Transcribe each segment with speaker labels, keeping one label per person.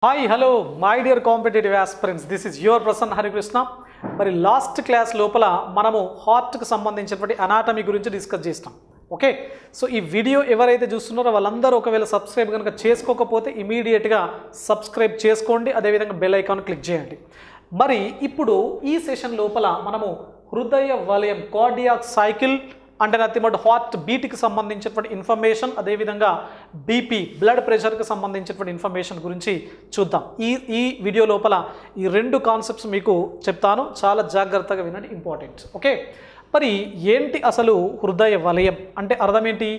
Speaker 1: Hi hello my dear competitive aspirants, this is your Prasanna Harikrishna. మరి last class లోపల మనము హార్ట్కి సంబంధించినటువంటి అనాటమీ గురించి డిస్కస్ చేస్తాం. ఓకే, సో ఈ వీడియో ఎవరైతే చూస్తున్నారో వాళ్ళందరూ ఒకవేళ సబ్స్క్రైబ్ కనుక చేసుకోకపోతే ఇమీడియట్గా సబ్స్క్రైబ్ చేసుకోండి, అదేవిధంగా బెల్ ఐకాన్ క్లిక్ చేయండి. మరి ఇప్పుడు ఈ సెషన్ లోపల మనము హృదయ వలయం కార్డియాక్ సైకిల్ అంటే నథింగ్ బట్ హార్ట్ బీట్కి సంబంధించినటువంటి ఇన్ఫర్మేషన్, అదేవిధంగా బీపీ బ్లడ్ ప్రెషర్కి సంబంధించినటువంటి ఇన్ఫర్మేషన్ గురించి చూద్దాం. ఈ వీడియో లోపల ఈ రెండు కాన్సెప్ట్స్ మీకు చెప్తాను, చాలా జాగ్రత్తగా వినండి, ఇంపార్టెంట్. ఓకే, మరి ఏంటి అసలు హృదయ వలయం అంటే అర్థం ఏంటి?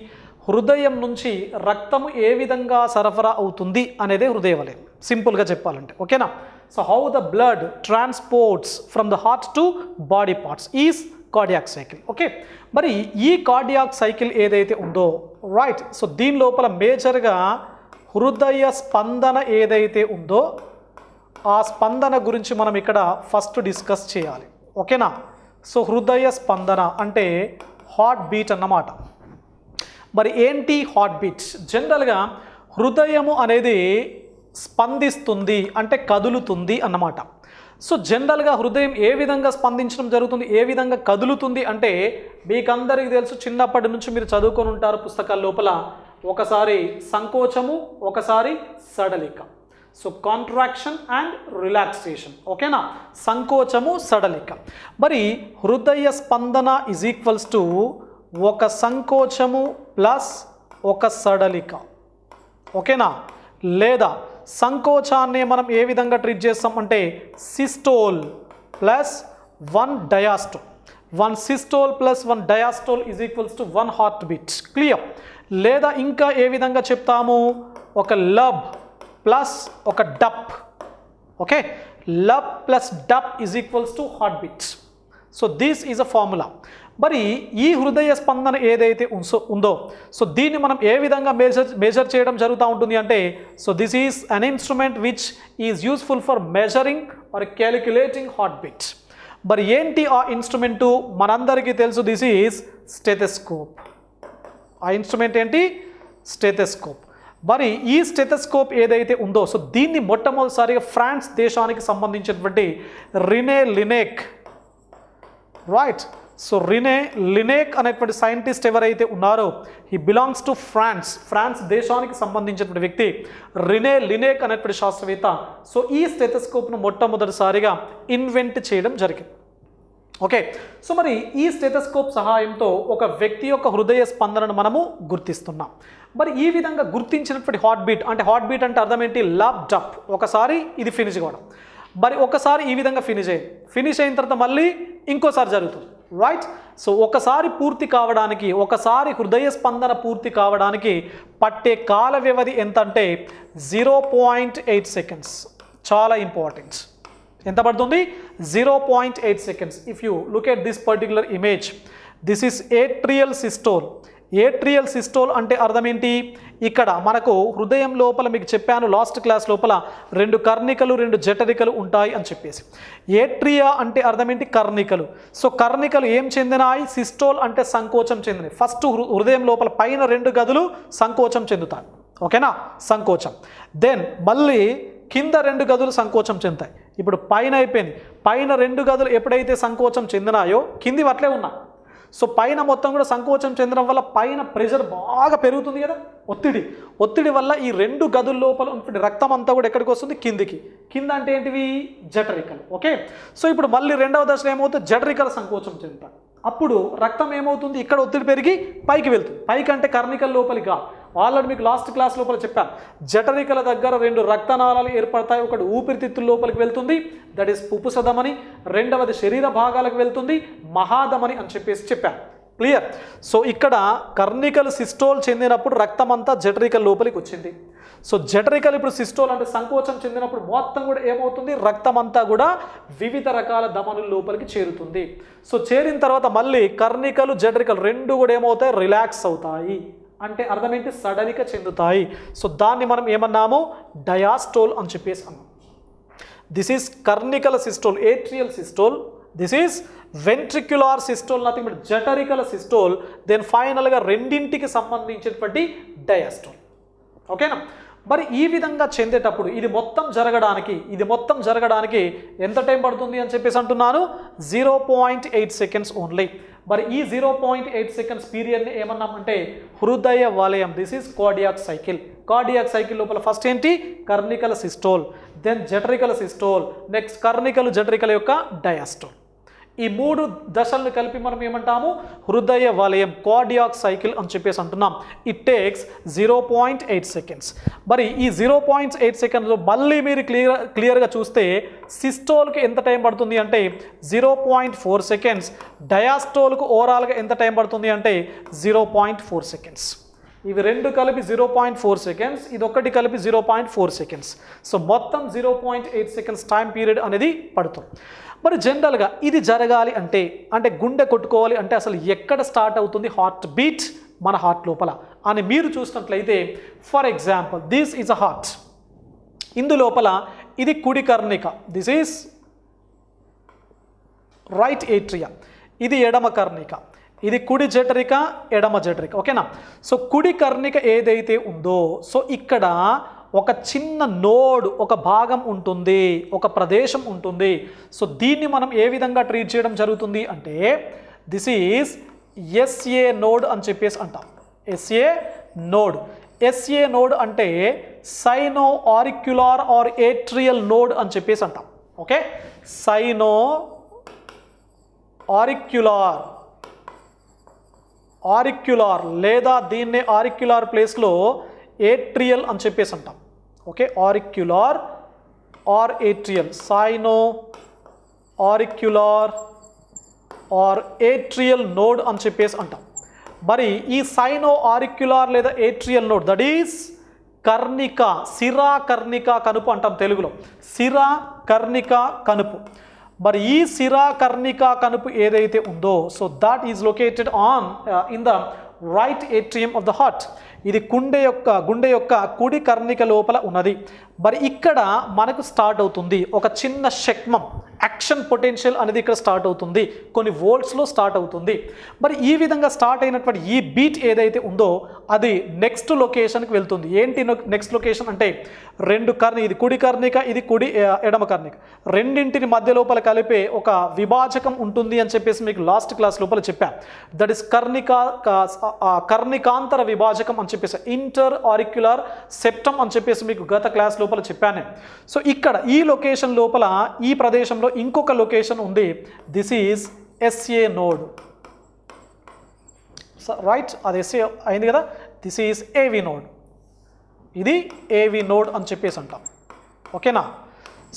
Speaker 1: హృదయం నుంచి రక్తము ఏ విధంగా సరఫరా అవుతుంది అనేదే హృదయ వలయం, సింపుల్గా చెప్పాలంటే. ఓకేనా? So how the blood transports from the heart to body parts is cardiac cycle. Okay, మరి ఈ కార్డియాక్ సైకిల్ ఏదైతే ఉందో, రైట్, సో దీని లోపల మేజర్గా హృదయ స్పందన ఏదైతే ఉందో ఆ స్పందన గురించి మనం ఇక్కడ ఫస్ట్ డిస్కస్ చేయాలి. ఓకేనా? సో హృదయ స్పందన అంటే హార్ట్ బీట్ అన్నమాట. మరి ఏంటి హార్ట్ బీట్స్? జనరల్గా హృదయము అనేది స్పందిస్తుంది అంటే కదులుతుంది అన్నమాట. సో జనరల్గా హృదయం ఏ విధంగా స్పందించడం జరుగుతుంది, ఏ విధంగా కదులుతుంది అంటే మీకందరికీ తెలుసు, చిన్నప్పటి నుంచి మీరు చదువుకొని ఉంటారు పుస్తకాల లోపల. ఒకసారి సంకోచము, ఒకసారి సడలిక. So contraction and relaxation. ఓకేనా? సంకోచము, సడలిక. మరి హృదయ స్పందన ఈజ్ ఈక్వల్స్ టు ఒక సంకోచము ప్లస్ ఒక సడలిక. ఓకేనా? లేదా సంకోచాన్ని మనం ఏ విధంగా ట్రీట్ చేస్తాం అంటే systole plus 1 diastole. 1 systole plus 1 diastole is equals to 1 heart beat. Clear? లేదా ఇంకా ఏ విధంగా చెప్తాము? ఒక లబ్ ప్లస్ ఒక dub. Okay, lub plus dub is equals to heart beat. So this is a formula. మరి ఈ హృదయ స్పందన ఏదైతే ఉందో, సో దీన్ని మనం ఏ విధంగా మెజర్ చేయడం జరుగుతూ ఉంటుంది అంటే, so this is an instrument which is useful for measuring or calculating heart beat. మరి ఏంటి ఆ ఇన్స్ట్రుమెంటు? మనందరికీ తెలుసు, దిస్ ఈజ్ స్టెథోస్కోప్. ఆ ఇన్స్ట్రుమెంట్ ఏంటి? స్టెథోస్కోప్. మరి ఈ స్టెథోస్కోప్ ఏదైతే ఉందో, సో దీన్ని మొట్టమొదటిసారిగా ఫ్రాన్స్ దేశానికి సంబంధించినటువంటి రినే లినేక్, రైట్, సో రినే లినేక్ అనేటువంటి సైంటిస్ట్ ఎవరైతే ఉన్నారో, హీ బిలాంగ్స్ టు ఫ్రాన్స్ దేశానికి సంబంధించినటువంటి వ్యక్తి రినే లినేక్ అనేటువంటి శాస్త్రవేత్త. సో ఈ స్టెథోస్కోప్ను మొట్టమొదటిసారిగా ఇన్వెంట్ చేయడం జరిగింది. ఓకే, సో మరి ఈ స్టెథోస్కోప్ సహాయంతో ఒక వ్యక్తి యొక్క హృదయ స్పందనను మనము గుర్తిస్తున్నాం. మరి ఈ విధంగా గుర్తించినటువంటి హార్ట్ బీట్ అంటే అర్థం ఏంటి? లబ్ డప్. ఒకసారి ఇది ఫినిష్ కావడం, మరి ఒకసారి ఈ విధంగా ఫినిష్ అయిన తర్వాత మళ్ళీ ఇంకోసారి జరుగుతుంది, రైట్. సో ఒకసారి పూర్తి కావడానికి, ఒకసారి హృదయ స్పందన పూర్తి కావడానికి పట్టే కాల వ్యవధి ఎంత అంటే 0.8 సెకండ్స్. చాలా ఇంపార్టెంట్. ఎంత పడుతుంది? 0.8 seconds. If you look at this particular image, this is atrial systole. Atrial systole అంటే అర్థం ఏంటి? ఇక్కడ మనకు హృదయం లోపల మీకు చెప్పాను లాస్ట్ క్లాస్ లోపల 2 కర్ణికలు 2 జఠరికలు ఉంటాయి అని చెప్పేసి. ఏట్రియా అంటే అర్థం ఏంటి? కర్ణికలు. సో కర్ణికలు ఏం చెందినాయి? సిస్టోల్ అంటే సంకోచం చెందినవి. ఫస్ట్ హృదయం లోపల పైన 2 గదులు సంకోచం చెందుతాయి. ఓకేనా? సంకోచం. దెన్ మళ్ళీ కింద 2 గదులు సంకోచం చెందుతాయి. ఇప్పుడు పైన అయిపోయింది. పైన 2 గదులు ఎప్పుడైతే సంకోచం చెందినాయో కింది అట్లే ఉన్నాయి. సో పైన మొత్తం కూడా సంకోచం చెందడం వల్ల పైన ప్రెషర్ బాగా పెరుగుతుంది కదా, ఒత్తిడి వల్ల ఈ 2 గదుల లోపల ఉంటుంది రక్తం అంతా కూడా ఎక్కడికి వస్తుంది? కిందికి. కింద అంటే ఏంటివి? జఠరికలు. ఓకే, సో ఇప్పుడు మళ్ళీ 2వ దశలో ఏమవుతుంది? జఠరికల సంకోచం చెందుతాయి. అప్పుడు రక్తం ఏమవుతుంది? ఇక్కడ ఒత్తిడి పెరిగి పైకి వెళ్తుంది. పైకి అంటే కర్ణికల లోపలికి కాదు. ఆల్రెడీ మీకు లాస్ట్ క్లాస్ లోపల చెప్పాను, జఠరికల దగ్గర 2 రక్తనాళాలు ఏర్పడతాయి. ఒకటి ఊపిరితిత్తుల లోపలికి వెళ్తుంది, దట్ ఈస్ పుపుసదమని. రెండవది శరీర భాగాలకు వెళ్తుంది, మహాదమని అని చెప్పాను. క్లియర్? సో ఇక్కడ కర్ణికలు సిస్టోల్ చెందినప్పుడు రక్తం అంతా జఠరికల లోపలికి వచ్చింది. సో జఠరికలు ఇప్పుడు సిస్టోల్ అంటే సంకోచం చెందినప్పుడు మొత్తం కూడా ఏమవుతుంది? రక్తం అంతా కూడా వివిధ రకాల ధమనుల లోపలికి చేరుతుంది. సో చేరిన తర్వాత మళ్ళీ కర్ణికలు జఠరికలు 2 కూడా ఏమవుతాయి? రిలాక్స్ అవుతాయి. అంటే అర్థం ఏంటి? సడలిక చెందుతాయి. సో దాన్ని మనం ఏమన్నాము? డయాస్టోల్ అని చెప్పేసి అన్నాం. దిస్ ఈస్ కర్ణికల systole, atrial systole. This is ventricular systole, nothing but జఠరికల సిస్టోల్. దెన్ ఫైనల్గా రెండింటికి సంబంధించినటువంటి డయాస్టోల్. ఓకేనా? మరి ఈ విధంగా చెందేటప్పుడు ఇది మొత్తం జరగడానికి ఎంత టైం పడుతుంది అని చెప్పేసి అంటున్నాను, 0.8 సెకండ్స్ ఓన్లీ. మరి ఈ 0.8 సెకండ్స్ పీరియడ్ని ఏమన్నామంటే హృదయ వలయం. This is cardiac cycle. Cardiac cycle లోపల ఫస్ట్ ఏంటి, కర్నికల్ సిస్టోల్, దెన్ జఠరికల్ సిస్టోల్, నెక్స్ట్ కర్నికల్ జఠరికల యొక్క డయాస్టోల్. ఈ 3 దశలను కలిపి మనం ఏమంటాము, హృదయ వలయం, కార్డియాక్ సైకిల్ అని చెప్పేసి అంటున్నాం. It takes 0.8 seconds. మరి ఈ 0.8 సెకండ్స్ మళ్ళీ మీరు క్లియర్గా చూస్తే సిస్టోల్కి ఎంత టైం పడుతుంది అంటే 0.4 సెకండ్స్, డయాస్టోల్కు ఓవరాల్గా ఎంత టైం పడుతుంది అంటే 0.4 సెకండ్స్. ఇవి రెండు కలిపి 0.4 సెకండ్స్, ఇది ఒకటి కలిపి 0.4 సెకండ్స్. సో మొత్తం 0.8 సెకండ్స్ టైం పీరియడ్ అనేది పడుతుంది. మరి జనరల్గా ఇది జరగాలి అంటే గుండె కొట్టుకోవాలి అంటే అసలు ఎక్కడ స్టార్ట్ అవుతుంది హార్ట్ బీట్ మన హార్ట్ లోపల అని మీరు చూసినట్లయితే, for example this is a heart. ఇందులోపల ఇది కుడి కర్ణిక, దిస్ ఈజ్ రైట్ ఏట్రియా, ఇది ఎడమ కర్ణిక, ఇది కుడి జఠరిక, ఎడమ జఠరిక. ఓకేనా? సో కుడి కర్ణిక ఏదైతే ఉందో, సో ఇక్కడ ఒక చిన్న నోడ్, ఒక భాగం ఉంటుంది, ఒక ప్రదేశం ఉంటుంది. సో దీన్ని మనం ఏ విధంగా ట్రీట్ చేయడం జరుగుతుంది అంటే దిస్ ఈజ్ ఎస్ఏ నోడ్ అని చెప్పేసి అంటాం. SA node. ఎస్ఏ నోడ్ అంటే sino auricular or atrial node అని చెప్పేసి అంటాం. ఓకే, సైనో ఆరిక్యులార్ లేదా దీన్నే ఆరిక్యులార్ ప్లేస్లో ఏట్రియల్ అని చెప్పేసి అంటాం. Okay, auricular or atrial, sino auricular or atrial node అని చెప్పేసి అంటాం. మరి ఈ సైనో ఆరిక్యులార్ లేదా ఏట్రియల్ నోడ్ దట్ ఈస్ కర్ణిక, సిరా కర్ణిక కనుపు అంటాం తెలుగులో, సిరా కర్ణిక కనుపు. మరి ఈ సిరా కర్ణిక కనుపు ఏదైతే ఉందో, so that is located on in the right atrium of the heart. ఇది గుండె యొక్క కుడి కర్ణిక లోపల ఉన్నది. మరి ఇక్కడ మనకు స్టార్ట్ అవుతుంది ఒక చిన్న శక్మం, యాక్షన్ పొటెన్షియల్ అనేది ఇక్కడ స్టార్ట్ అవుతుంది, కొన్ని వోల్ట్స్లో స్టార్ట్ అవుతుంది. మరి ఈ విధంగా స్టార్ట్ అయినటువంటి ఈ బీట్ ఏదైతే ఉందో అది నెక్స్ట్ లొకేషన్కి వెళ్తుంది. ఏంటి నెక్స్ట్ లొకేషన్ అంటే ఇది కుడి కర్ణిక, ఇది ఎడమ కర్ణిక, రెండింటిని మధ్య లోపల కలిపే ఒక విభాజకం ఉంటుంది అని చెప్పేసి మీకు లాస్ట్ క్లాస్ లోపల చెప్పాను. దట్ ఈస్ కర్ణికాంతర విభాజకం అని చెప్పేసి, ఇంటర్ ఆరిక్యులర్ సెప్టమ్ అని చెప్పేసి మీకు గత క్లాస్ లోపల చెప్పాను. సో ఇక్కడ ఈ లొకేషన్ లోపల, ఈ ప్రదేశంలో ఇంకొక లొకేషన్ ఉంది. This is SA node. Right, అది ఎస్ఏ అయింది కదా. This is AV node. ఇది ఏవి నోడ్ అని చెప్పేసి అంటాం. ఓకేనా?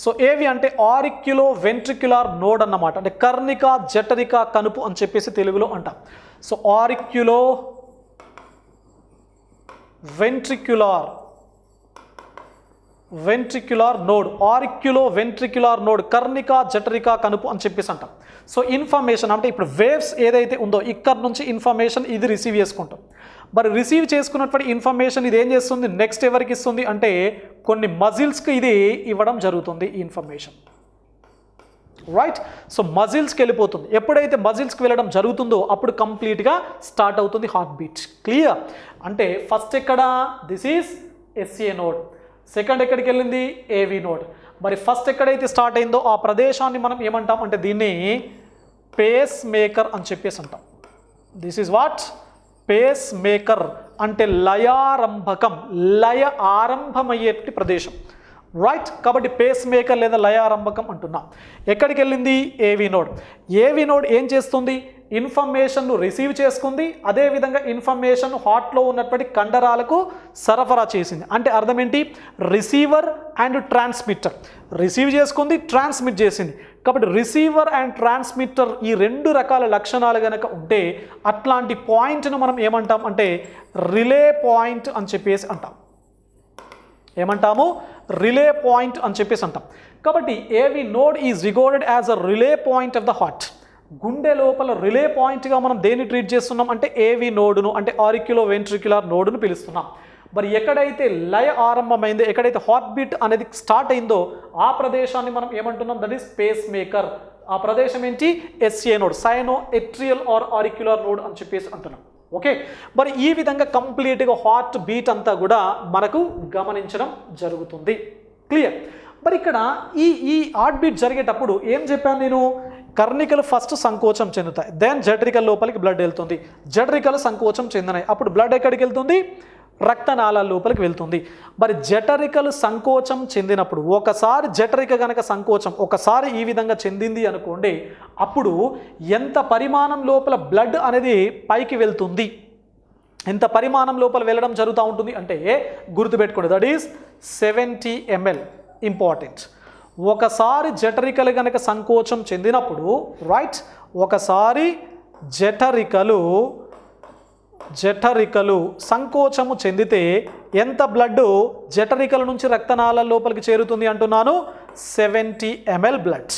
Speaker 1: సో ఏవి అంటే ఆరిక్యులో వెంట్రిక్యులార్ నోడ్ అన్నమాట, అంటే కర్ణిక జఠరిక కనుపు అని చెప్పేసి తెలుగులో అంటాం. సో ఆరిక్యులో వెంట్రిక్యులార్ నోడ్, ఆరిక్యులో వెంట్రిక్యులార్ నోడ్, కర్ణిక జఠరిక కనుపు అని చెప్పేసి అంటాం. సో ఇన్ఫర్మేషన్ అంటే ఇప్పుడు వేవ్స్ ఏదైతే ఉందో ఇక్కడ నుంచి ఇన్ఫర్మేషన్ ఇది రిసీవ్ చేసుకుంటాం. మరి రిసీవ్ చేసుకున్నటువంటి ఇన్ఫర్మేషన్ ఇది ఏం చేస్తుంది, నెక్స్ట్ ఎవరికి ఇస్తుంది అంటే కొన్ని మజిల్స్కి ఇది ఇవ్వడం జరుగుతుంది ఈ ఇన్ఫర్మేషన్. రైట్, సో మజిల్స్కి వెళ్ళిపోతుంది. ఎప్పుడైతే మజిల్స్కి వెళ్ళడం జరుగుతుందో అప్పుడు కంప్లీట్గా స్టార్ట్ అవుతుంది హార్ట్ బీట్. క్లియర్? అంటే ఫస్ట్ ఎక్కడ, this is SA node, second ఎక్కడికి వెళ్ళింది, ఏవి నోడ్. మరి ఫస్ట్ ఎక్కడైతే స్టార్ట్ అయిందో ఆ ప్రదేశాన్ని మనం ఏమంటాం అంటే దీన్ని పేస్ మేకర్ అని చెప్పేసి అంటాం. This is what, pacemaker అంటే లయారంభకం, లయ ఆరంభమయ్యేటి ప్రదేశం. రైట్, కాబట్టి పేస్ మేకర్ లేదా లయారంభకం అంటున్నాం. ఎక్కడికి వెళ్ళింది, ఏవి నోడ్. ఏవి నోడ్ ఏం చేస్తుంది, ఇన్ఫర్మేషన్ను రిసీవ్ చేసుకుంది, అదేవిధంగా ఇన్ఫర్మేషన్ హార్ట్లో ఉన్నటువంటి కండరాలకు సరఫరా చేసింది. అంటే అర్థం ఏంటి, రిసీవర్ అండ్ ట్రాన్స్మిటర్. రిసీవ్ చేసుకుంది, ట్రాన్స్మిట్ చేసింది. కాబట్టి రిసీవర్ అండ్ ట్రాన్స్మిటర్ ఈ రెండు రకాల లక్షణాలు కనుక ఉంటే అట్లాంటి పాయింట్ను మనం ఏమంటాం అంటే రిలే పాయింట్ అని చెప్పేసి అంటాం. ఏమంటాము, రిలే పాయింట్ అని చెప్పేసి అంటాం. కాబట్టి ఏవి node is regarded as a relay point of the heart. గుండె లోపల రిలే పాయింట్గా మనం దేన్ని ట్రీట్ చేస్తున్నాం అంటే ఏవి నోడును, అంటే ఆరిక్యులో వెంట్రిక్యులర్ నోడును పిలుస్తున్నాం. మరి ఎక్కడైతే లయ ఆరంభమైందో, ఎక్కడైతే హార్ట్ బీట్ అనేది స్టార్ట్ అయిందో ఆ ప్రదేశాన్ని మనం ఏమంటున్నాం, దట్ ఈస్ పేస్ మేకర్. ఆ ప్రదేశం ఏంటి, SA node, sino atrial or auricular node అని చెప్పేసి అంటున్నాం. ఓకే, మరి ఈ విధంగా కంప్లీట్గా హార్ట్ బీట్ అంతా కూడా మనకు గమనించడం జరుగుతుంది. క్లియర్? మరి ఇక్కడ ఈ హార్ట్ బీట్ జరిగేటప్పుడు ఏం చెప్పాను నేను, కర్ణికలు ఫస్ట్ సంకోచం చెందుతాయి, దెన్ జఠరికల లోపలికి బ్లడ్ వెళ్తుంది, జఠరికలు సంకోచం చెందినాయి, అప్పుడు బ్లడ్ ఎక్కడికి వెళ్తుంది, రక్తనాళాల లోపలికి వెళ్తుంది. మరి జఠరికలు సంకోచం చెందినప్పుడు ఒకసారి జఠరిక గనక సంకోచం ఒకసారి ఈ విధంగా చెందింది అనుకోండి, అప్పుడు ఎంత పరిమాణం లోపల బ్లడ్ అనేది పైకి వెళ్తుంది, ఎంత పరిమాణం లోపల వెళ్ళడం జరుగుతూ ఉంటుంది అంటే గుర్తుపెట్టుకోండి, దట్ ఈస్ 70 ml. ఇంపార్టెంట్. ఒకసారి జఠరికలు గనక సంకోచం చెందినప్పుడు రైట్, ఒకసారి జఠరికలు సంకోచము చెందితే ఎంత బ్లడ్ జఠరికల నుంచి రక్తనాళాల లోపలికి చేరుతుంది అంటున్నాను, 70 ml బ్లడ్,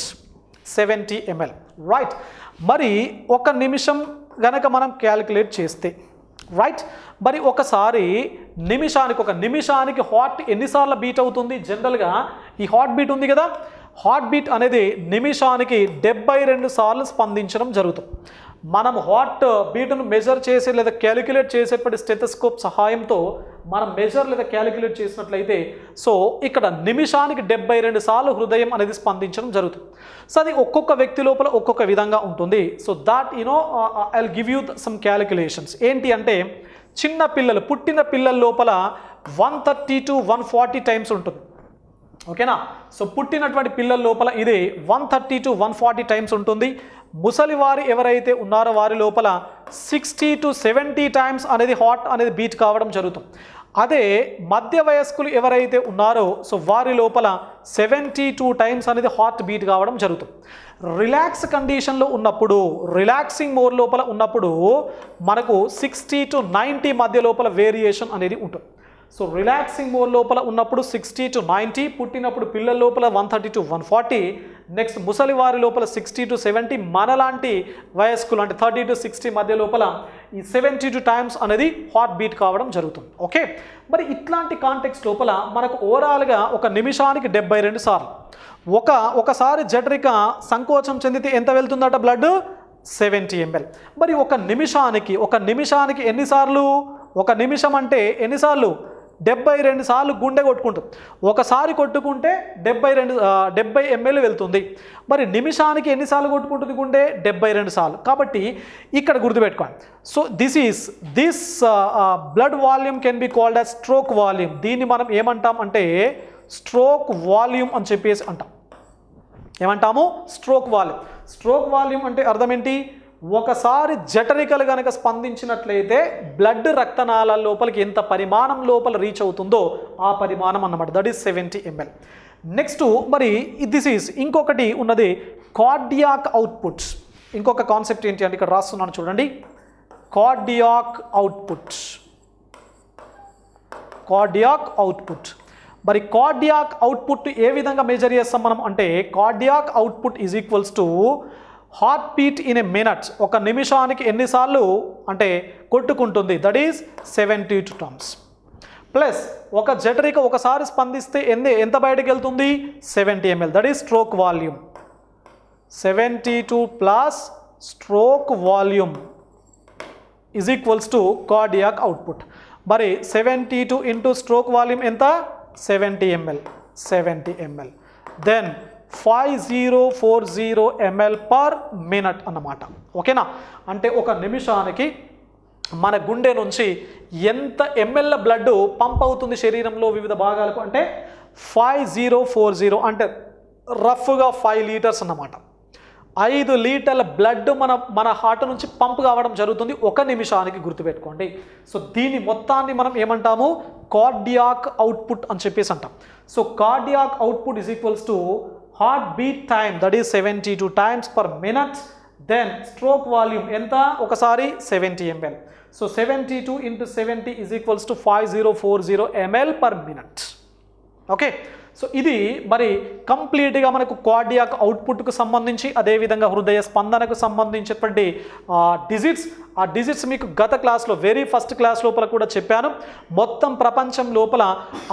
Speaker 1: 70 ml. రైట్, మరి ఒక నిమిషం గనక మనం క్యాలిక్యులేట్ చేస్తే రైట్, మరి ఒక నిమిషానికి హార్ట్ ఎన్నిసార్లు బీట్ అవుతుంది, జనరల్గా ఈ హార్ట్ బీట్ ఉంది కదా, హార్ట్ బీట్ అనేది నిమిషానికి 72 సార్లు స్పందించడం జరుగుతుంది. మనం హార్ట్ బీట్ను మెజర్ చేసి లేదా క్యాలిక్యులేట్ చేసేటువంటి స్టెథోస్కోప్ సహాయంతో మనం మెజర్ లేదా క్యాలిక్యులేట్ చేసినట్లయితే సో ఇక్కడ నిమిషానికి 72 సార్లు హృదయం అనేది స్పందించడం జరుగుతుంది. సో అది ఒక్కొక్క వ్యక్తి లోపల ఒక్కొక్క విధంగా ఉంటుంది. So that I will give you some calculations. ఏంటి అంటే చిన్న పిల్లలు, పుట్టిన పిల్లల లోపల 130 to 140 టైమ్స్ ఉంటుంది. ఓకేనా? సో పుట్టినటువంటి పిల్లల లోపల ఇది 130 to 140 టైమ్స్ ఉంటుంది. ముసలివారు ఎవరైతే ఉన్నారో వారి లోపల 60 to 70 టైమ్స్ అనేది హార్ట్ అనేది బీట్ కావడం జరుగుతుంది. అదే మధ్య వయస్కులు ఎవరైతే ఉన్నారో సో వారి లోపల 72 టైమ్స్ అనేది హార్ట్ బీట్ కావడం జరుగుతుంది. రిలాక్స్ కండిషన్లో ఉన్నప్పుడు, రిలాక్సింగ్ మోడ్ లోపల ఉన్నప్పుడు మనకు 60 to 90 మధ్య లోపల వేరియేషన్ అనేది ఉంటుంది. సో రిలాక్సింగ్ మోడ్ లోపల ఉన్నప్పుడు 60 to 90, పుట్టినప్పుడు పిల్లల లోపల 130 to 140, నెక్స్ట్ ముసలి వారి లోపల 60 to 70, మనలాంటి వయస్కులు అంటే 30 to 60 మధ్య లోపల ఈ 72 టైమ్స్ అనేది హార్ట్ బీట్ కావడం జరుగుతుంది. ఓకే, మరి ఇట్లాంటి కాంటెక్స్ట్ లోపల మనకు ఓవరాల్గా ఒక నిమిషానికి 72 సార్లు, ఒకసారి జఠరిక సంకోచం చెందితే ఎంత వెళ్తుందట బ్లడ్, 70 ml. మరి ఒక నిమిషానికి ఎన్నిసార్లు, ఒక నిమిషం అంటే ఎన్నిసార్లు, 72 సార్లు గుండె కొట్టుకుంటుంది. ఒకసారి కొట్టుకుంటే 70 ml వెళ్తుంది. మరి నిమిషానికి ఎన్నిసార్లు కొట్టుకుంటుంది గుండె, 72 సార్లు. కాబట్టి ఇక్కడ గుర్తుపెట్టుకోండి. So this blood volume can be called as stroke volume. దీన్ని మనం ఏమంటాం అంటే స్ట్రోక్ వాల్యూమ్ అని చెప్పేసి అంటాం. ఏమంటాము, స్ట్రోక్ వాల్యూమ్. స్ట్రోక్ వాల్యూమ్ అంటే అర్థం ఏంటి, ఒకసారి జఠరికలు కనుక స్పందించినట్లయితే బ్లడ్ రక్తనాళాల లోపలికి ఎంత పరిమాణం లోపల రీచ్ అవుతుందో ఆ పరిమాణం అన్నమాట, దట్ ఈస్ 70 ml. నెక్స్ట్ మరి ఇంకొకటి ఉన్నది కార్డియాక్ అవుట్పుట్స్. ఇంకొక కాన్సెప్ట్ ఏంటి అంటే ఇక్కడ రాస్తున్నాను చూడండి, కార్డియాక్ అవుట్పుట్. మరి కార్డియాక్ అవుట్పుట్ ఏ విధంగా మెజర్ చేస్తాం మనం అంటే cardiac output is equals to heart beat in a minute. ఒక నిమిషానికి ఎన్నిసార్లు అంటే కొట్టుకుంటుంది, దట్ ఈస్ 72 టైమ్స్. ప్లస్ ఒక జఠరిక ఒకసారి స్పందిస్తే ఎంత బయటకు వెళ్తుంది, 70 ml, that is stroke volume. 72 plus stroke volume is equals to cardiac output. మరి 72 ఇంటూ స్ట్రోక్ వాల్యూమ్ ఎంత, 70 ml. Then 5040 ml per minute అన్నమాట. ఓకేనా? అంటే ఒక నిమిషానికి మన గుండె నుంచి ఎంత ఎంఎల్ బ్లడ్ పంప్ అవుతుంది శరీరంలో వివిధ భాగాలకు అంటే 5040, అంటే రఫ్గా 5 లీటర్స్ అన్నమాట. 5 లీటర్ల బ్లడ్ మన హార్ట్ నుంచి పంప్ కావడం జరుగుతుంది ఒక నిమిషానికి, గుర్తుపెట్టుకోండి. సో దీని మొత్తాన్ని మనం ఏమంటాము, కార్డియాక్ అవుట్పుట్ అని చెప్పేసి అంటాం. So cardiac output is equals to heart beat time, that is 72 times per minute. Then stroke volume ఎంత, ఒకసారి 70 ml. So 72 into 70 is equals to 5040 ml per minute. Okay, so ఇది మరి కంప్లీట్గా మనకు కార్డియాక్ అవుట్పుట్కు సంబంధించి, అదేవిధంగా హృదయ స్పందనకు సంబంధించినటువంటి డిజిట్స్. ఆ డిజిట్స్ మీకు గత క్లాస్లో వెరీ ఫస్ట్ క్లాస్ లోపల కూడా చెప్పాను. మొత్తం ప్రపంచం లోపల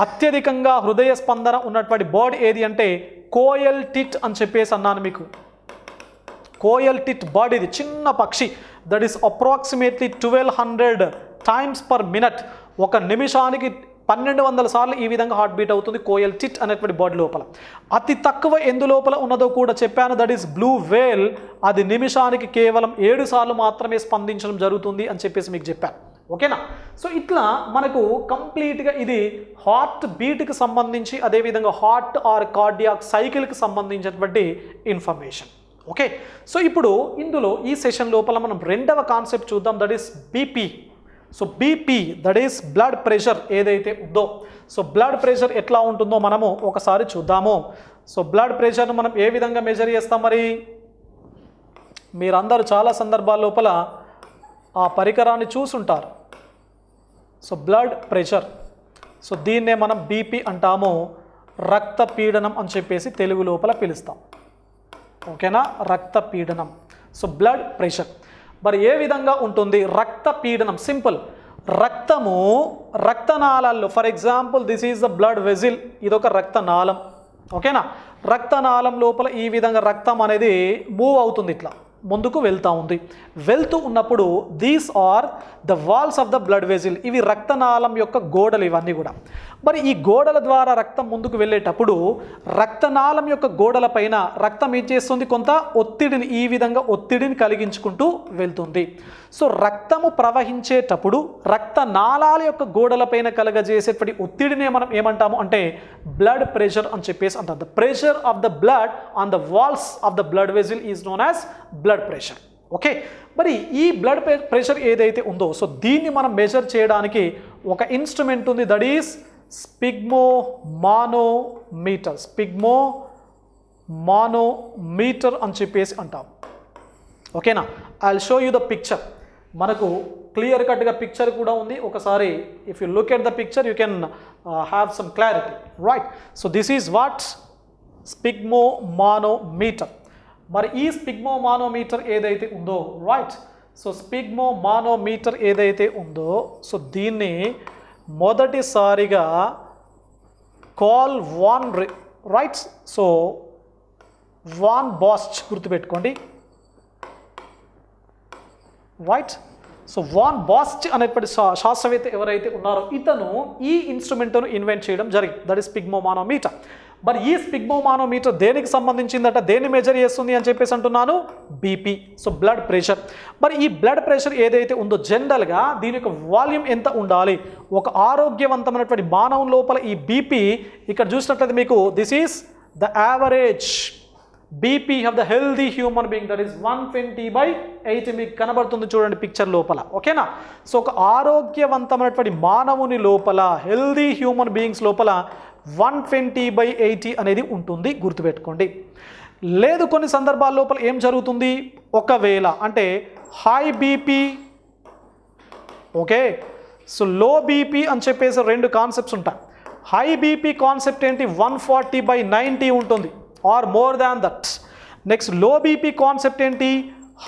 Speaker 1: అత్యధికంగా హృదయ స్పందన ఉన్నటువంటి బర్డ్ ఏది అంటే కోయల్ టిట్ అని చెప్పేసి అన్నాను మీకు. కోయల్ టిట్ బర్డ్, ఇది చిన్న పక్షి. That is approximately 1200 times per minute. ఒక నిమిషానికి 1200 సార్లు ఈ విధంగా హార్ట్ బీట్ అవుతుంది కోయల్ టిట్ అనేటువంటి బర్డ్ లోపల. అతి తక్కువ ఎందు లోపల ఉన్నదో కూడా చెప్పాను, దట్ ఈస్ బ్లూ వేల్. అది నిమిషానికి కేవలం 7 సార్లు మాత్రమే స్పందించడం జరుగుతుంది అని చెప్పేసి మీకు చెప్పాను. ఓకేనా? సో ఇట్లా మనకు కంప్లీట్గా ఇది హార్ట్ బీట్కి సంబంధించి, అదేవిధంగా హార్ట్ ఆర్ కార్డియాక్ సైకిల్కి సంబంధించినటువంటి ఇన్ఫర్మేషన్. ఓకే, సో ఇప్పుడు ఇందులో ఈ సెషన్ లోపల మనం రెండవ కాన్సెప్ట్ చూద్దాం, that is BP. So BP that is blood pressure ఏదైతే ఉందో, సో బ్లడ్ ప్రెషర్ ఎట్లా ఉంటుందో మనము ఒకసారి చూద్దాము. సో బ్లడ్ ప్రెషర్ను మనం ఏ విధంగా మెజర్ చేస్తాం? మరి మీరందరూ చాలా సందర్భాల లోపల ఆ పరికరాన్ని చూసుంటారు. సో బ్లడ్ ప్రెషర్, సో దీన్నే మనం బీపీ అంటాము, రక్త పీడనం అని చెప్పేసి తెలుగు లోపల పిలుస్తాం. ఓకేనా? రక్త పీడనం. సో బ్లడ్ ప్రెషర్ మరి ఏ విధంగా ఉంటుంది? రక్త పీడనం సింపుల్. రక్తము రక్తనాళాల్లో, for example this is the blood vessel, ఇదొక రక్తనాళం. ఓకేనా? రక్తనాళం లోపల ఈ విధంగా రక్తం అనేది మూవ్ అవుతుంది, ఇట్లా ముందుకు వెళ్తూ ఉంది. వెళ్తూ ఉన్నప్పుడు these are the walls of the blood vessel, ఇవి రక్తనాళం యొక్క గోడలు ఇవన్నీ కూడా. మరి ఈ గోడల ద్వారా రక్తం ముందుకు వెళ్ళేటప్పుడు రక్తనాళం యొక్క గోడల పైన రక్తం ఏం చేస్తుంది? కొంత ఒత్తిడిని, ఈ విధంగా ఒత్తిడిని కలిగించుకుంటూ వెళ్తుంది. సో రక్తము ప్రవహించేటప్పుడు రక్తనాళాల యొక్క గోడల పైన కలగజేసేటువంటి ఒత్తిడినే మనం ఏమంటాము అంటే బ్లడ్ ప్రెషర్ అని చెప్పేసి అంటాం. The pressure of the blood on the walls of the blood vessel is known as blood pressure. Okay, మరి ఈ బ్లడ్ ప్రెషర్ ఏదైతే ఉందో, సో దీన్ని మనం మెజర్ చేయడానికి ఒక ఇన్స్ట్రుమెంట్ ఉంది, దట్ ఈస్ స్పిగ్మోమానోమీటర్. స్పిగ్మోమానోమీటర్ అని చెప్పేసి అంటాం. ఓకేనా? I will show you the picture. మనకు క్లియర్ కట్గా పిక్చర్ కూడా ఉంది. ఒకసారి if you look at the picture you can have some clarity, right? So this is what sphygmomanometer. మరి ఈ స్పిగ్మోమానోమీటర్ ఏదైతే ఉందో, రైట్, సో స్పిగ్మోమానోమీటర్ ఏదైతే ఉందో, సో దీన్ని మొదటిసారిగా call von right, so von Basch గుర్తుపెట్టుకోండి, రైట్. సో వాన్ బాస్ట్ అనేటువంటి శాస్త్రవేత్త ఎవరైతే ఉన్నారో ఇతను ఈ ఇన్స్ట్రుమెంట్ను ఇన్వెంట్ చేయడం జరిగింది, దట్ ఈస్ స్పిగ్మోమానోమీటర్. మరి ఈ స్పిగ్మోమానోమీటర్ దేనికి సంబంధించిందట, దేన్ని మెజర్ చేస్తుంది అని చెప్పేసి అంటున్నాను? బీపీ. So blood pressure. మరి ఈ బ్లడ్ ప్రెషర్ ఏదైతే ఉందో జనరల్గా దీని యొక్క వాల్యూమ్ ఎంత ఉండాలి? ఒక ఆరోగ్యవంతమైనటువంటి మానవం లోపల ఈ బీపీ ఇక్కడ చూసినట్లయితే మీకు this is the average BP of the healthy human being, that is 120/80 మీకు కనబడుతుంది చూడండి పిక్చర్ లోపల. ఓకేనా? సో ఒక ఆరోగ్యవంతమైనటువంటి మానవుని లోపల, హెల్దీ హ్యూమన్ బీయింగ్స్ లోపల 120/80 అనేది ఉంటుంది, గుర్తుపెట్టుకోండి. లేదు కొన్ని సందర్భాల లోపల ఏం జరుగుతుంది, ఒకవేళ అంటే high BP, okay, so low BP అని చెప్పేసి రెండు కాన్సెప్ట్స్ ఉంటాయి. హై బీపీ కాన్సెప్ట్ ఏంటి, 140/90 ఉంటుంది or more than that. Next low BP concept ఏంటి,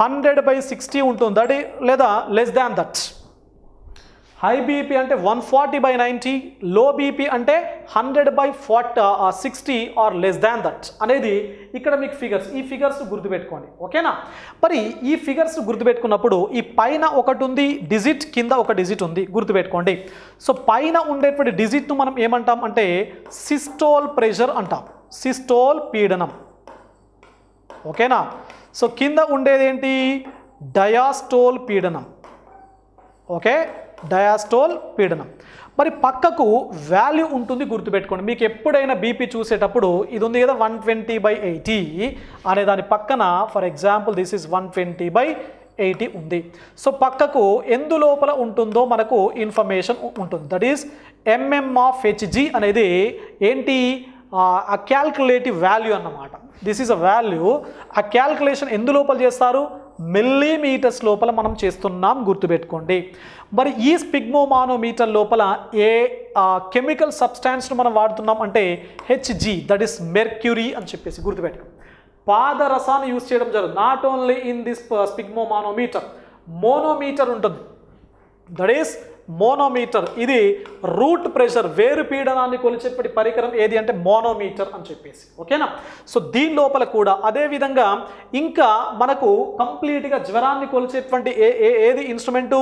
Speaker 1: 100/60 ఉంటుంది, దట్ లేదా less than that. High BP అంటే 140/90, లో బీపీ అంటే 100/60 ఆర్ లెస్ దాన్ దట్ అనేది ఇక్కడ మీకు ఫిగర్స్, ఈ ఫిగర్స్ గుర్తుపెట్టుకోండి. ఓకేనా? మరి ఈ ఫిగర్స్ గుర్తుపెట్టుకున్నప్పుడు ఈ పైన ఒకటి ఉంది డిజిట్, కింద ఒక డిజిట్ ఉంది, గుర్తుపెట్టుకోండి. సో పైన ఉండేటువంటి డిజిట్ను మనం ఏమంటాం అంటే సిస్టోల్ ప్రెషర్ అంటాం, సిస్టోల్ పీడనం. ఓకేనా? సో కింద ఉండేది ఏంటి, డయాస్టోల్ పీడనం. ఓకే, డయాస్టోల్ పీడనం. మరి పక్కకు వాల్యూ ఉంటుంది, గుర్తుపెట్టుకోండి. మీకు ఎప్పుడైనా బీపీ చూసేటప్పుడు ఇది ఉంది కదా 120/80 అనే దాని పక్కన ఫర్ ఎగ్జాంపుల్ దిస్ ఈజ్ 120/80 ఉంది. సో పక్కకు ఎందు లోపల ఉంటుందో మనకు ఇన్ఫర్మేషన్ ఉంటుంది, దట్ ఈస్ MM/Hg అనేది ఏంటి, ఆ క్యాల్కులేటివ్ వాల్యూ అన్నమాట. This is a value. ఆ క్యాల్కులేషన్ ఎందు లోపల చేస్తారు, మిల్లీమీటర్స్ లోపల మనం చేస్తున్నాం, గుర్తుపెట్టుకోండి. మరి ఈ స్పిగ్మోమానోమీటర్ లోపల ఏ కెమికల్ సబ్స్టాన్స్ను మనం వాడుతున్నాం అంటే Hg, దట్ ఈస్ మెర్క్యూరీ అని చెప్పేసి గుర్తుపెట్టుకోండి. పాదరసాన్ని యూజ్ చేయడం జరుగుతుంది. Not only in this sphygmomanometer, మోనోమీటర్ ఉంటుంది, దట్ ఈస్ మోనోమీటర్, ఇది రూట్ ప్రెషర్ వేరు పీడనాన్ని కొలిచేటువంటి పరికరం ఏది అంటే మోనోమీటర్ అని చెప్పేసి. ఓకేనా? సో దీని లోపల కూడా అదేవిధంగా ఇంకా మనకు కంప్లీట్గా జ్వరాన్ని కొలిచేటువంటి ఏది ఇన్స్ట్రుమెంటు,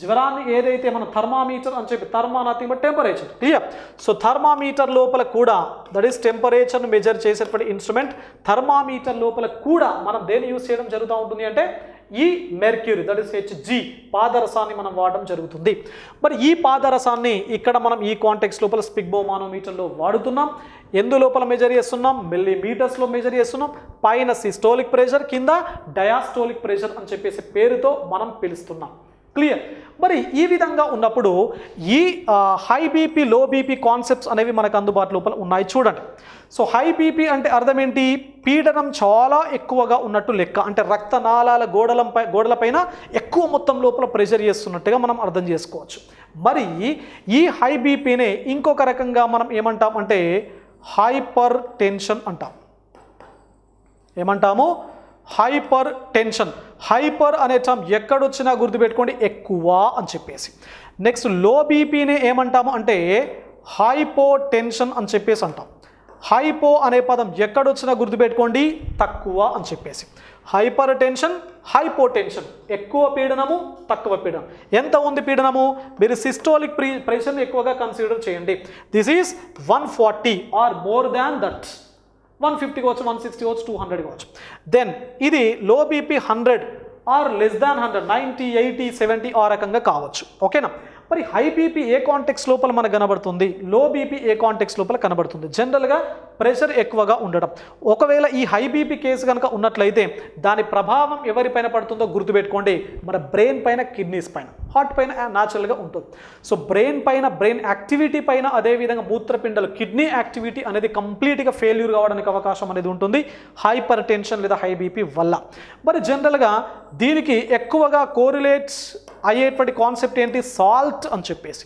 Speaker 1: జ్వరాన్ని ఏదైతే మనం థర్మామీటర్ అని చెప్పి, thermo nothing but temperature, clear? So thermometer లోపల కూడా దట్ ఈస్ టెంపరేచర్ను మెజర్ చేసేటువంటి ఇన్స్ట్రుమెంట్. థర్మామీటర్ లోపల కూడా మనం దేన్ని యూజ్ చేయడం జరుగుతూ ఉంటుంది అంటే ఈ మెర్క్యూరీ దట్ ఈస్ Hg పాదరసాన్ని మనం వాడడం జరుగుతుంది. మరి ఈ పాదరసాన్ని ఇక్కడ మనం ఈ కాంటెక్స్ట్ లోపల స్పిగ్మోమానోమీటర్లో వాడుతున్నాం. ఎందు లోపల మెజర్ చేస్తున్నాం? మిల్లీమీటర్స్లో మెజర్ చేస్తున్నాం. పైన సిస్టోలిక్ ప్రెషర్, కింద డయాస్టోలిక్ ప్రెషర్ అని చెప్పేసి పేరుతో మనం పిలుస్తున్నాం. క్లియర్? మరి ఈ విధంగా ఉన్నప్పుడు ఈ high BP low BP concepts అనేవి మనకు అందుబాటు లోపల ఉన్నాయి. చూడండి, సో హై బీపీ అంటే అర్థం ఏంటి? పీడనం చాలా ఎక్కువగా ఉన్నట్టు లెక్క, అంటే రక్తనాళాల గోడలపైన ఎక్కువ మొత్తం లోపల ప్రెషర్ చేస్తున్నట్టుగా మనం అర్థం చేసుకోవచ్చు. మరి ఈ హై బీపీనే ఇంకొక రకంగా మనం ఏమంటాం అంటే హైపర్ టెన్షన్ అంటాం. ఏమంటాము? Hyper tension. హైపర్ అనే టర్మ్ ఎక్కడొచ్చినా గుర్తుపెట్టుకోండి, ఎక్కువ అని చెప్పేసి. నెక్స్ట్ లో బీపీని ఏమంటాము అంటే హైపో టెన్షన్ అని చెప్పేసి అంటాం. హైపో అనే పదం ఎక్కడొచ్చినా గుర్తుపెట్టుకోండి, తక్కువ అని చెప్పేసి. హైపర్ టెన్షన్, హైపో టెన్షన్, ఎక్కువ పీడనము, తక్కువ పీడనం. ఎంత ఉంది పీడనము? మీరు సిస్టోలిక్ ప్రెషర్ని ఎక్కువగా కన్సిడర్ చేయండి. This is 140 or more than that. 150 కావచ్చు, 160 కావచ్చు, 200 కావచ్చు. దెన్ ఇది low BP 100 are less than 100, 90, 80, 70 ఆ రకంగా కావచ్చు. ఓకేనా? మరి హై బీపీ ఏ కాంటెక్స్ట్ లోపల మనకు కనబడుతుంది, లో బీపీ ఏ కాంటెక్స్ట్ లోపల కనబడుతుంది? జనరల్గా ప్రెషర్ ఎక్కువగా ఉండడం. ఒకవేళ ఈ హై బీపీ కేసు కనుక ఉన్నట్లయితే దాని ప్రభావం ఎవరిపైన పడుతుందో గుర్తుపెట్టుకోండి, మన బ్రెయిన్ పైన, కిడ్నీస్ పైన, హార్ట్ పైన న్యాచురల్గా ఉంటుంది. సో బ్రెయిన్ పైన, బ్రెయిన్ యాక్టివిటీ పైన, అదేవిధంగా మూత్రపిండాలు, కిడ్నీ యాక్టివిటీ అనేది కంప్లీట్గా ఫెయిల్యూర్ కావడానికి అవకాశం అనేది ఉంటుంది హైపర్ టెన్షన్ లేదా హై బీపీ వల్ల. మరి జనరల్గా దీనికి ఎక్కువగా కోరిలేట్స్ అయ్యేటువంటి కాన్సెప్ట్ ఏంటి? సాల్ట్ అని చెప్పేసి.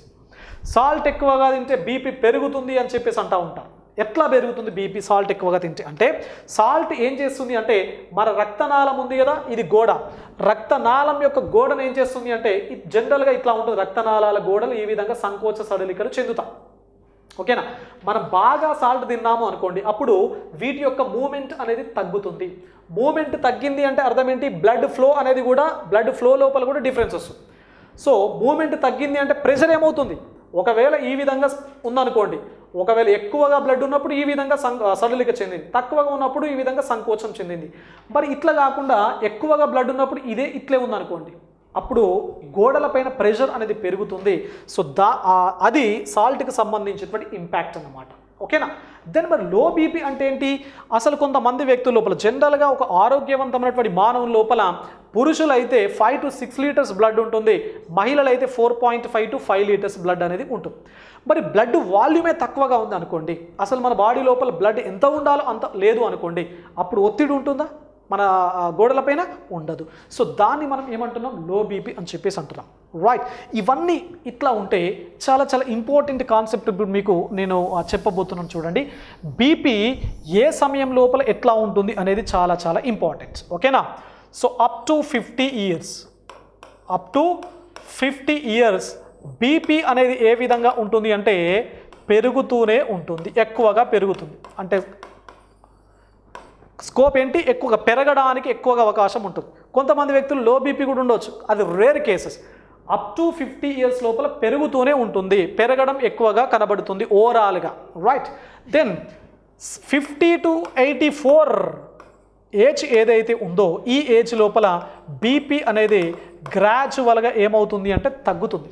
Speaker 1: సాల్ట్ ఎక్కువగా తింటే బీపీ పెరుగుతుంది అని చెప్పేసి అంటూ ఉంటారు. ఎట్లా పెరుగుతుంది బీపీ సాల్ట్ ఎక్కువగా తింటే అంటే? సాల్ట్ ఏం చేస్తుంది అంటే మన రక్తనాళం ఉంది కదా, ఇది గోడ, రక్తనాళం యొక్క గోడను ఏం చేస్తుంది అంటే జనరల్గా ఇట్లా ఉంటుంది. రక్తనాళాల గోడలు ఈ విధంగా సంకోచ సడలికలు చెందుతాయి. ఓకేనా? మనం బాగా సాల్ట్ తిన్నాము అనుకోండి, అప్పుడు వీటి యొక్క మూమెంట్ అనేది తగ్గుతుంది. మూమెంట్ తగ్గింది అంటే అర్థం ఏంటి? బ్లడ్ ఫ్లో అనేది కూడా, బ్లడ్ ఫ్లో లోపల కూడా డిఫరెన్స్ వస్తుంది. సో మూమెంట్ తగ్గింది అంటే ప్రెషర్ ఏమవుతుంది? ఒకవేళ ఈ విధంగా ఉందనుకోండి, ఒకవేళ ఎక్కువగా బ్లడ్ ఉన్నప్పుడు ఈ విధంగా సడలిక చెందింది, తక్కువగా ఉన్నప్పుడు ఈ విధంగా సంకోచం చెందింది. మరి ఇట్లా కాకుండా ఎక్కువగా బ్లడ్ ఉన్నప్పుడు ఇట్లే ఉందనుకోండి, అప్పుడు గోడలపైన ప్రెషర్ అనేది పెరుగుతుంది. సో అది సాల్ట్కి సంబంధించినటువంటి ఇంపాక్ట్ అన్నమాట. ఓకేనా? దెన్ మరి లో బీపీ అంటే ఏంటి? అసలు కొంతమంది వ్యక్తుల లోపల జనరల్గా ఒక ఆరోగ్యవంతమైనటువంటి మానవుల లోపల పురుషులైతే 5 to 6 లీటర్స్ బ్లడ్ ఉంటుంది, మహిళలైతే 4.5 to 5 లీటర్స్ బ్లడ్ అనేది ఉంటుంది. మరి బ్లడ్ వాల్యూమే తక్కువగా ఉంది అనుకోండి, అసలు మన బాడీ లోపల బ్లడ్ ఎంత ఉండాలో అంత లేదు అనుకోండి, అప్పుడు ఒత్తిడి ఉంటుందా మన గోడలపైన? ఉండదు. సో దాన్ని మనం ఏమంటున్నాం? లో బీపీ అని చెప్పేసి అంటున్నాం. రైట్? ఇవన్నీ ఇట్లా ఉంటే చాలా చాలా ఇంపార్టెంట్ కాన్సెప్ట్ ఇప్పుడు మీకు నేను చెప్పబోతున్నాను. చూడండి, బీపీ ఏ సమయం లోపల ఎట్లా ఉంటుంది అనేది చాలా చాలా ఇంపార్టెంట్. ఓకేనా? So up to 50 years BP అనేది ఏ విధంగా ఉంటుంది అంటే పెరుగుతూనే ఉంటుంది, ఎక్కువగా పెరుగుతుంది. అంటే స్కోప్ ఏంటి? ఎక్కువగా పెరగడానికి ఎక్కువగా అవకాశం ఉంటుంది. కొంతమంది వ్యక్తులు లో బీపీ కూడా ఉండవచ్చు, అది rare cases. Up to 50 years లోపల పెరుగుతూనే ఉంటుంది, పెరగడం ఎక్కువగా కనబడుతుంది ఓవరాల్గా. రైట్? దెన్ 50 to 84 ఏజ్ ఏదైతే ఉందో ఈ ఏజ్ లోపల బీపీ అనేది గ్రాడ్యువల్గా ఏమవుతుంది అంటే తగ్గుతుంది.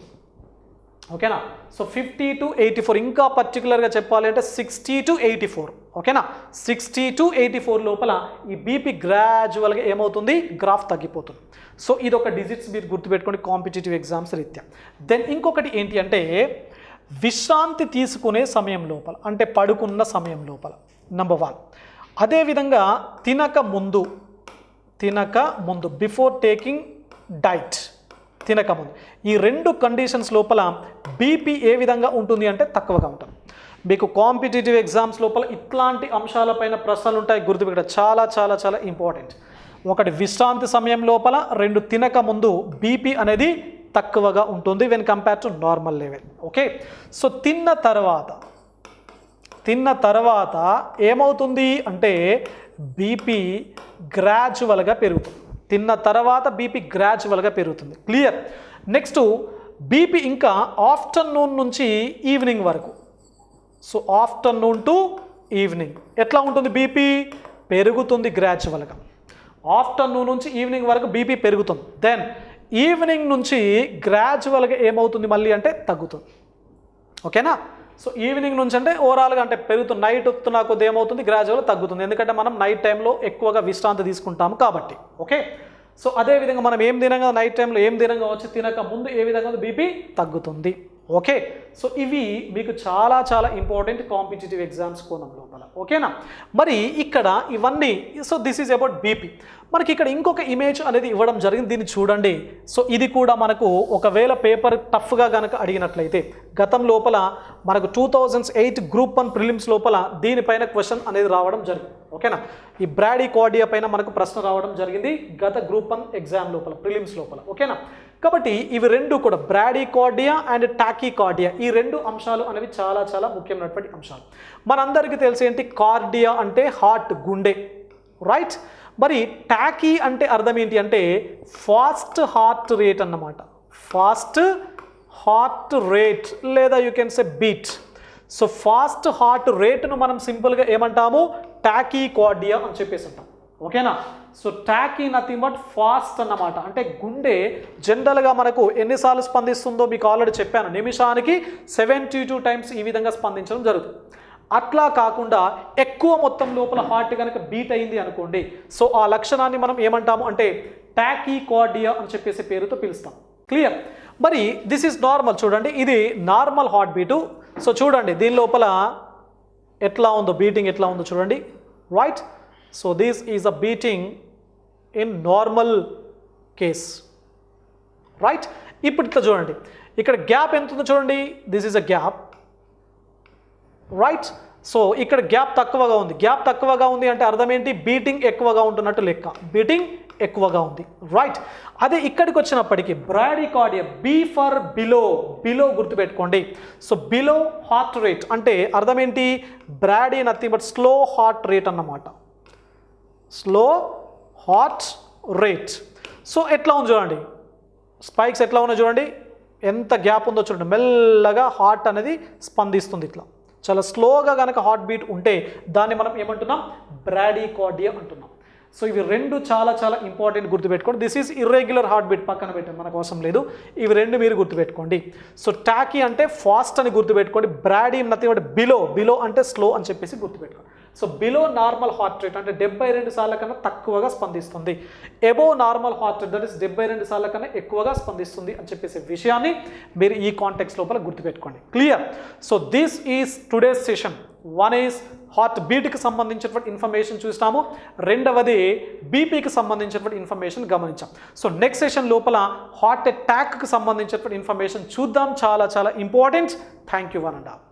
Speaker 1: ఓకేనా? సో 50 to 84, ఇంకా పర్టికులర్గా చెప్పాలి అంటే 60 to 84. ఓకేనా? 60 to 84 లోపల ఈ బీపీ గ్రాడ్యువల్గా ఏమవుతుంది? గ్రాఫ్ తగ్గిపోతుంది. సో ఇది ఒక డిజిట్స్ మీరు గుర్తుపెట్టుకోండి కాంపిటేటివ్ ఎగ్జామ్స్ రీత్యా. దెన్ ఇంకొకటి ఏంటి అంటే విశ్రాంతి తీసుకునే సమయం లోపల, అంటే పడుకున్న సమయం లోపల, నెంబర్ 1. అదేవిధంగా తినక ముందు బిఫోర్ టేకింగ్ డైట్, తినక ముందు, ఈ 2 కండిషన్స్ లోపల బీపీ ఏ విధంగా ఉంటుంది అంటే తక్కువగా ఉంటుంది. మీకు కాంపిటేటివ్ ఎగ్జామ్స్ లోపల ఇట్లాంటి అంశాలపైన ప్రశ్నలు ఉంటాయి, గుర్తుపెట్టడం చాలా చాలా చాలా ఇంపార్టెంట్. ఒకటి విశ్రాంతి సమయం లోపల, 2 తినక ముందు బీపీ అనేది తక్కువగా ఉంటుంది when compare to normal level. Okay, so తిన్న తర్వాత ఏమవుతుంది అంటే బీపీ గ్రాడ్యువల్గా పెరుగుతుంది. తిన్న తర్వాత బీపీ గ్రాడ్యువల్గా పెరుగుతుంది. క్లియర్. నెక్స్ట్ బీపీ ఇంకా ఆఫ్టర్నూన్ నుంచి ఈవినింగ్ వరకు. సో ఆఫ్టర్నూన్ టు ఈవినింగ్ ఎట్లా ఉంటుంది? బీపీ పెరుగుతుంది గ్రాడ్యువల్గా. ఆఫ్టర్నూన్ నుంచి ఈవినింగ్ వరకు బీపీ పెరుగుతుంది. దెన్ ఈవినింగ్ నుంచి గ్రాడ్యువల్గా ఏమవుతుంది మళ్ళీ అంటే తగ్గుతుంది. ఓకేనా? సో ఈవినింగ్ నుంచి అంటే ఓవరాల్గా అంటే పెరుగుతుంది. నైట్ వస్తున్న కొద్ది ఏమవుతుంది? గ్రాడ్యువల్గా తగ్గుతుంది. ఎందుకంటే మనం నైట్ టైంలో ఎక్కువగా విశ్రాంతి తీసుకుంటాము కాబట్టి. ఓకే, సో అదేవిధంగా మనం ఏం తినగా నైట్ టైంలో ఏం తినగా వచ్చి తినక ముందు ఏ విధంగా బీపీ తగ్గుతుంది. ఓకే, సో ఇవి మీకు చాలా చాలా ఇంపార్టెంట్ కాంపిటేటివ్ ఎగ్జామ్స్ కోణం లోపల. ఓకేనా? మరి ఇక్కడ ఇవన్నీ, so this is about BP. మనకి ఇక్కడ ఇంకొక ఇమేజ్ అనేది ఇవ్వడం జరిగింది, దీన్ని చూడండి. సో ఇది కూడా మనకు ఒకవేళ పేపర్ టఫ్గా కనుక అడిగినట్లయితే గతం లోపల మనకు 2008 గ్రూప్ 1 ప్రిలిమ్స్ లోపల దీనిపైన క్వశ్చన్ అనేది రావడం జరిగింది. ఓకేనా? ఈ బ్రాడీకార్డియా పైన మనకు ప్రశ్న రావడం జరిగింది గత గ్రూప్ 1 ఎగ్జామ్ లోపల, ప్రిలిమ్స్ లోపల. ఓకేనా? కాబట్టి ఇవి రెండు కూడా బ్రాడీకార్డియా అండ్ టాకీకార్డియా, ఈ రెండు అంశాలు అనేవి చాలా చాలా ముఖ్యమైనటువంటి అంశాలు. మనందరికీ తెలిసి ఏంటి? కార్డియా అంటే హార్ట్, గుండె, రైట్? మరి టాకీ అంటే అర్థం ఏంటి అంటే ఫాస్ట్ హార్ట్ రేట్ అన్నమాట. ఫాస్ట్ హార్ట్ రేట్ లేదా you can say beat. So fast heart రేట్ను మనం సింపుల్గా ఏమంటాము? టాకీకార్డియా అని చెప్పేసి అంటాం. ఓకేనా? So tachy nothing but fast అన్నమాట. అంటే గుండె జనరల్గా మనకు ఎన్నిసార్లు స్పందిస్తుందో మీకు ఆల్రెడీ చెప్పాను. నిమిషానికి 72 టైమ్స్ ఈ విధంగా స్పందించడం జరుగుతుంది. అట్లా కాకుండా ఎక్కువ మొత్తం లోపల హార్ట్ కనుక బీట్ అయింది అనుకోండి, సో ఆ లక్షణాన్ని మనం ఏమంటాము అంటే టాకీకార్డియా అని చెప్పేసి పేరుతో పిలుస్తాం. క్లియర్? మరి దిస్ ఈజ్ నార్మల్. చూడండి, ఇది నార్మల్ హార్ట్ బీటు. సో చూడండి దీని లోపల ఎట్లా ఉందో, బీటింగ్ ఎట్లా ఉందో చూడండి, right? So this is a beating in normal case, right? ఇప్పుడు ఇట్లా చూడండి, ఇక్కడ గ్యాప్ ఎంత ఉందో చూడండి, this is a gap, right? So ఇక్కడ గ్యాప్ తక్కువగా ఉంది. గ్యాప్ తక్కువగా ఉంది అంటే అర్థం ఏంటి? బీటింగ్ ఎక్కువగా ఉంటున్నట్టు లెక్క. బీటింగ్ ఎక్కువగా ఉంది, రైట్? అదే ఇక్కడికి వచ్చినప్పటికీ bradycardia, B for below, below గుర్తుపెట్టుకోండి. సో బిలో హార్ట్ రేట్ అంటే అర్థం ఏంటి? Brady nothing but slow heart rate అన్నమాట. Slow heart rate. సో ఎట్లా ఉంది చూడండి, స్పైక్స్ ఎట్లా ఉన్నాయో చూడండి, ఎంత గ్యాప్ ఉందో చూడండి. మెల్లగా హార్ట్ అనేది స్పందిస్తుంది. ఇట్లా చాలా స్లోగా కనుక హార్ట్ బీట్ ఉంటే దాన్ని మనం ఏమంటున్నాం? బ్రాడీకార్డియా అంటున్నాం. సో ఇవి రెండు చాలా చాలా ఇంపార్టెంట్ గుర్తుపెట్టుకోండి. This is irregular heart beat, పక్కన పెట్టండి, మనకు అవసరం లేదు. ఇవి రెండు మీరు గుర్తుపెట్టుకోండి. సో టాకీ అంటే ఫాస్ట్ అని గుర్తుపెట్టుకోండి. Brady nothing but below, below అంటే స్లో అని చెప్పేసి గుర్తుపెట్టుకోండి. So below normal heart rate అంటే 72 సార్ల కన్నా తక్కువగా స్పందిస్తుంది. Above normal heart rate that is 72 సార్ల కన్నా ఎక్కువగా స్పందిస్తుంది అని చెప్పేసి విషయాన్ని మీరు ఈ కాంటెక్స్ట్ లోపల గుర్తుపెట్టుకోండి. Clear? So this is today's session. One is heart బీట్కి సంబంధించినటువంటి ఇన్ఫర్మేషన్ చూస్తాము, రెండవది బీపీకి సంబంధించినటువంటి ఇన్ఫర్మేషన్ గమనించాం. సో నెక్స్ట్ సెషన్ లోపల హార్ట్ అటాక్కి సంబంధించినటువంటి ఇన్ఫర్మేషన్ చూద్దాం, చాలా చాలా important. Thank you one and all.